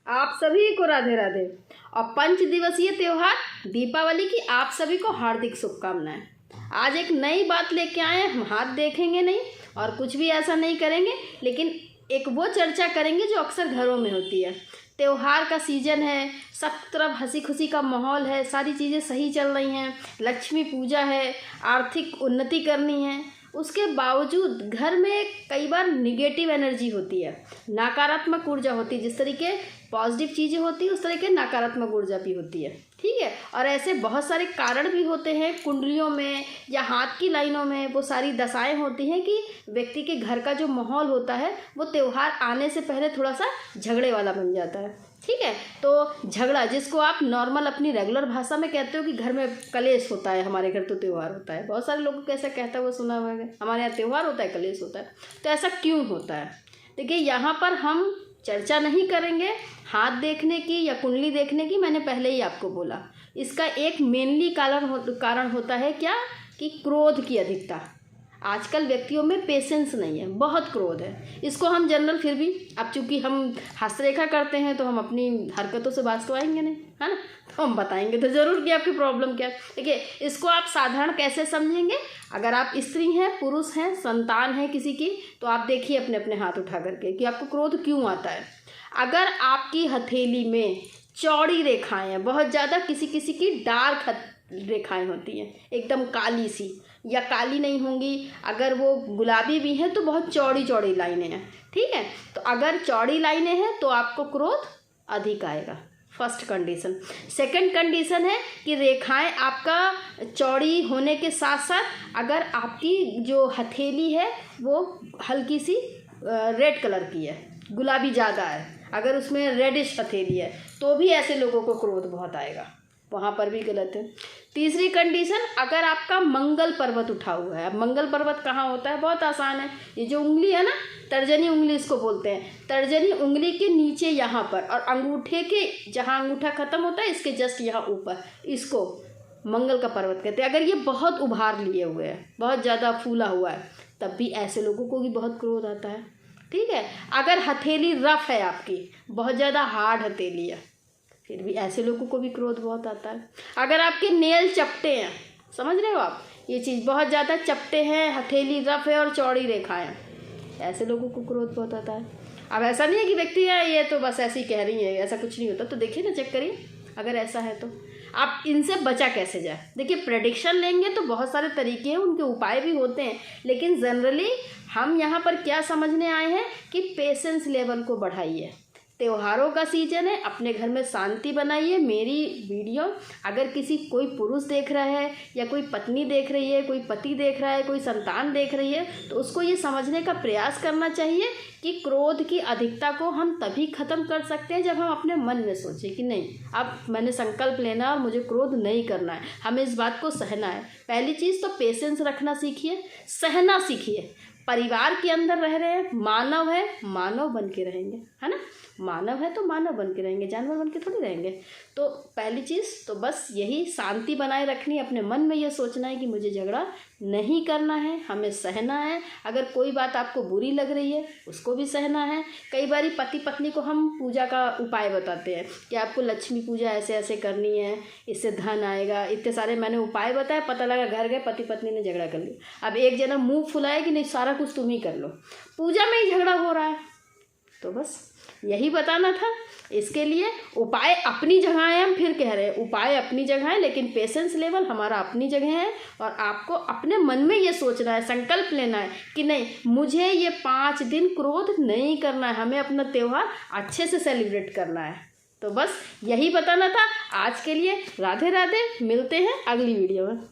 आप सभी को राधे राधे। और 5 दिवसीय त्योहार दीपावली की आप सभी को हार्दिक शुभकामनाएं। आज एक नई बात लेके आए हैं। हम हाथ देखेंगे नहीं और कुछ भी ऐसा नहीं करेंगे, लेकिन एक वो चर्चा करेंगे जो अक्सर घरों में होती है। त्योहार का सीजन है, सब तरफ हंसी खुशी का माहौल है, सारी चीज़ें सही चल रही हैं, लक्ष्मी पूजा है, आर्थिक उन्नति करनी है। उसके बावजूद घर में कई बार निगेटिव एनर्जी होती है, नकारात्मक ऊर्जा होती है। जिस तरीके पॉजिटिव चीज़ें होती हैं उस तरीके नकारात्मक ऊर्जा भी होती है, ठीक है। और ऐसे बहुत सारे कारण भी होते हैं कुंडलियों में या हाथ की लाइनों में। वो सारी दशाएं होती हैं कि व्यक्ति के घर का जो माहौल होता है वो त्यौहार आने से पहले थोड़ा सा झगड़े वाला बन जाता है, ठीक है। तो झगड़ा, जिसको आप नॉर्मल अपनी रेगुलर भाषा में कहते हो कि घर में कलेश होता है, हमारे घर तो त्यौहार होता है। बहुत सारे लोगों को ऐसा कहता है, वो सुना हुआ है, हमारे यहाँ त्यौहार होता है, कलेश होता है। तो ऐसा क्यों होता है? देखिए, यहाँ पर हम चर्चा नहीं करेंगे हाथ देखने की या कुंडली देखने की। मैंने पहले ही आपको बोला, इसका एक मेनली कारण होता है क्या, कि क्रोध की अधिकता। आजकल व्यक्तियों में पेशेंस नहीं है, बहुत क्रोध है। इसको हम जनरल, फिर भी अब चूंकि हम हस्तरेखा करते हैं तो हम अपनी हरकतों से बात तो आएंगे नहीं, है ना। तो हम बताएंगे तो ज़रूर कि आपकी प्रॉब्लम क्या है। देखिए, इसको आप साधारण कैसे समझेंगे? अगर आप स्त्री हैं, पुरुष हैं, संतान है किसी की, तो आप देखिए अपने अपने हाथ उठा करके कि आपको क्रोध क्यों आता है। अगर आपकी हथेली में चौड़ी रेखाएं हैं, बहुत ज़्यादा, किसी किसी की डार्क रेखाएं होती हैं, एकदम काली सी, या काली नहीं होंगी, अगर वो गुलाबी भी हैं तो बहुत चौड़ी चौड़ी लाइनें हैं, ठीक है। तो अगर चौड़ी लाइनें हैं तो आपको क्रोध अधिक आएगा, फर्स्ट कंडीशन। सेकंड कंडीशन है कि रेखाएं आपका चौड़ी होने के साथ साथ अगर आपकी जो हथेली है वो हल्की सी रेड कलर की है, गुलाबी ज़्यादा है, अगर उसमें रेडिश हथेली है तो भी ऐसे लोगों को क्रोध बहुत आएगा, वहाँ पर भी गलत है। तीसरी कंडीशन, अगर आपका मंगल पर्वत उठा हुआ है। अब मंगल पर्वत कहाँ होता है? बहुत आसान है, ये जो उंगली है ना, तर्जनी उंगली इसको बोलते हैं। तर्जनी उंगली के नीचे यहाँ पर, और अंगूठे के जहाँ अंगूठा खत्म होता है इसके जस्ट यहाँ ऊपर, इसको मंगल का पर्वत कहते हैं। अगर ये बहुत उभार लिए हुए है, बहुत ज़्यादा फूला हुआ है, तब भी ऐसे लोगों को भी बहुत क्रोध आता है, ठीक है। अगर हथेली रफ है आपकी, बहुत ज़्यादा हार्ड हथेली है, फिर भी ऐसे लोगों को भी क्रोध बहुत आता है। अगर आपके नेल चपटे हैं, समझ रहे हो आप, ये चीज़ बहुत ज़्यादा चपटे हैं, हथेली रफ है और चौड़ी रेखाएं हैं, ऐसे लोगों को क्रोध बहुत आता है। अब ऐसा नहीं है कि व्यक्ति है ये तो बस ऐसे ही कह रही है, ऐसा कुछ नहीं होता। तो देखिए ना, चेक करिए, अगर ऐसा है तो आप इनसे बचा कैसे जाए। देखिए, प्रेडिक्शन लेंगे तो बहुत सारे तरीके हैं, उनके उपाय भी होते हैं, लेकिन जनरली हम यहाँ पर क्या समझने आए हैं कि पेशेंस लेवल को बढ़ाइए। त्योहारों का सीजन है, अपने घर में शांति बनाइए। मेरी वीडियो अगर कोई पुरुष देख रहा है, या कोई पत्नी देख रही है, कोई पति देख रहा है, कोई संतान देख रही है, तो उसको ये समझने का प्रयास करना चाहिए कि क्रोध की अधिकता को हम तभी ख़त्म कर सकते हैं जब हम अपने मन में सोचें कि नहीं, अब मैंने संकल्प लेना और मुझे क्रोध नहीं करना है, हमें इस बात को सहना है। पहली चीज़ तो पेशेंस रखना सीखिए, सहना सीखिए। परिवार के अंदर रह रहे हैं, मानव है, मानव बन के रहेंगे, है ना। मानव है तो मानव बन के रहेंगे, जानवर बन के थोड़ी रहेंगे। तो पहली चीज़ तो बस यही शांति बनाए रखनी, अपने मन में ये सोचना है कि मुझे झगड़ा नहीं करना है, हमें सहना है। अगर कोई बात आपको बुरी लग रही है उसको भी सहना है। कई बार पति पत्नी को हम पूजा का उपाय बताते हैं कि आपको लक्ष्मी पूजा ऐसे ऐसे करनी है, इससे धन आएगा, इतने सारे मैंने उपाय बताए, पता लगा घर गए पति पत्नी ने झगड़ा कर लिया। अब एक जना मुँह फुलाए कि नहीं सारा कुछ तुम ही कर लो, पूजा में ही झगड़ा हो रहा है। तो बस यही बताना था। इसके लिए उपाय अपनी जगह है, हम फिर कह रहे हैं उपाय अपनी जगह है, लेकिन पेशेंस लेवल हमारा अपनी जगह है। और आपको अपने मन में ये सोचना है, संकल्प लेना है कि नहीं, मुझे ये 5 दिन क्रोध नहीं करना है, हमें अपना त्यौहार अच्छे से सेलिब्रेट करना है। तो बस यही बताना था आज के लिए। राधे राधे, मिलते हैं अगली वीडियो में।